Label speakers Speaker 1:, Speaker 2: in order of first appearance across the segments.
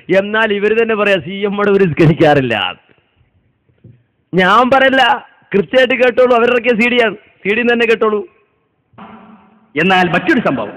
Speaker 1: എന്നാൽ ഇവർ തന്നെ പറയാം CM മടവൂർ നിസ്കരിക്കാറില്ല. ഞാൻ പറയല്ല, കൃത്യമായിട്ട് കേട്ടോളൂ. അവരുടെ CD തന്നെ കേട്ടോളൂ.
Speaker 2: എന്നാൽ മറ്റൊരു സംഭവം,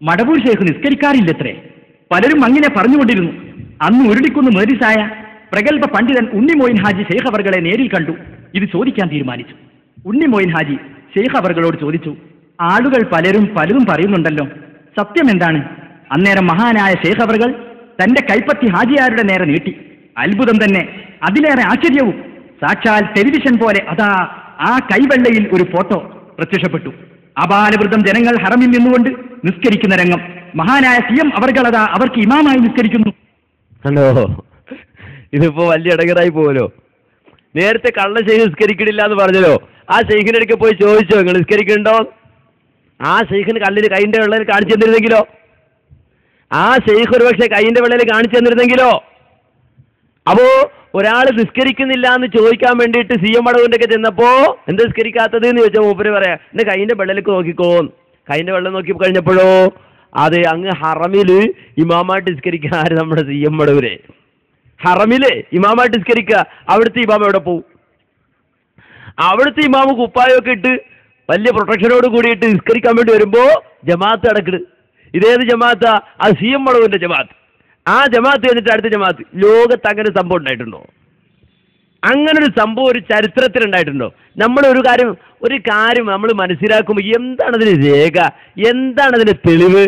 Speaker 2: മടവൂർ ശൈഖ് നിസ്കരിക്കാറില്ലത്രേ. പലരും അങ്ങനെ പറഞ്ഞുകൊണ്ടിരുന്നു. അന്ന് ഉരുളിക്കുന്ന് മേരിസായ പ്രഗത്ഭ പണ്ഡിതൻ ഉണ്ണി മൊയ്ൻ ഹാജി ശൈഖ് അവർകളെ നേരിൽ കണ്ടു. ഇത് ചോദിക്കാൻ തീരുമാനിച്ചു. ഉണ്ണി മൊയ്ൻ ഹാജി ശൈഖ് അവർകളോട് ചോദിച്ചു, ആളുകൾ പലതും പറയുന്നുണ്ടല്ലോ, സത്യം എന്താണ്? അന്നേരം മഹാനായ ശൈഖ് അവർകൾ തന്റെ കൈപ്പത്തി ഹാജിയാരുടെ നേരെ നീട്ടി. അത്ഭുതം തന്നെ, അതിലേറെ ആശ്ചര്യവും. സാക്ഷാൽ ടെലിവിഷൻ പോലെ അതാ ആ കൈവെള്ളയിൽ ഒരു ഫോട്ടോ പ്രത്യക്ഷപ്പെട്ടു. അപാലവൃതം ജനങ്ങൾ ഹറമിൽ നിന്നുകൊണ്ട് നിസ്കരിക്കുന്ന രംഗം. മഹാനായ CM അവർകളതാ അവർക്ക് ഇമാമായി നിസ്കരിക്കുന്നു.
Speaker 1: ഹലോ, ഇതിപ്പോ വലിയ ഇടങ്ങറായി പോവല്ലോ. നേരത്തെ കള്ള ശൈഖ് നിസ്കരിക്കണില്ല എന്ന് പറഞ്ഞല്ലോ. ആ ശൈഖിന്റെ അടുക്കെ പോയി ചോദിച്ചോ, നിങ്ങൾ നിസ്കരിക്കണ്ടോ? ആ ശൈഖിന് കല്ലിന് കൈൻ്റെ വെള്ളയിൽ കാണിച്ചു തന്നിരുന്നെങ്കിലോ? ആ ശൈഖ് ഒരു പക്ഷേ കൈൻ്റെ വെള്ളയിൽ കാണിച്ചു തന്നിരുന്നെങ്കിലോ? അപ്പോ ഒരാൾ നിസ്കരിക്കുന്നില്ല എന്ന് ചോദിക്കാൻ വേണ്ടിയിട്ട് CM മടവൂരിന്റെ ഒക്കെ ചെന്നപ്പോ എന്താ നിസ്കരിക്കാത്തത് എന്ന് ചോദിച്ചാൽ മൂപ്പര് പറയാ, എന്റെ കൈൻ്റെ വെള്ളയിലേക്ക് നോക്കിക്കോ. കൈൻ്റെ വെള്ളം നോക്കി കഴിഞ്ഞപ്പോഴോ അതെ, അങ്ങ് ഹറമില് ഇമാമായിട്ട് നിസ്കരിക്കുക ആര്? നമ്മുടെ CM മടവൂര്. ഹറമില് ഇമാമായിട്ട് നിസ്കരിക്കുക. അവിടുത്തെ ഇമാം എവിടെ പോവും? അവിടുത്തെ ഇമാമ് കുപ്പായൊക്കെ ഇട്ട് വലിയ പ്രൊട്ടക്ഷനോട് കൂടിയിട്ട് നിസ്കരിക്കാൻ വേണ്ടി വരുമ്പോ ജമാഅത്ത് നടക്കണ്. ഇതേത് ജമാഅത്താ? അത് CM മടവൂരിന്റെ ജമാഅത്ത്. ആ ജമാഅത്ത് കഴിഞ്ഞിട്ട് അടുത്ത ജമാഅത്ത്. ലോകത്ത് അങ്ങനെ സംഭവം ഉണ്ടായിട്ടുണ്ടോ? അങ്ങനൊരു സംഭവം ഒരു ചരിത്രത്തിൽ ഉണ്ടായിട്ടുണ്ടോ? ഒരു കാര്യം നമ്മൾ മനസ്സിലാക്കുമ്പോൾ എന്താണതിന് രേഖ, എന്താണതിന് തെളിവ്?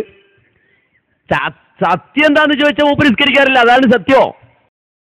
Speaker 1: സത്യം എന്താണെന്ന് ചോദിച്ചാൽ മൂപ്പര് നിസ്കരിക്കാറില്ല, അതാണ് സത്യം.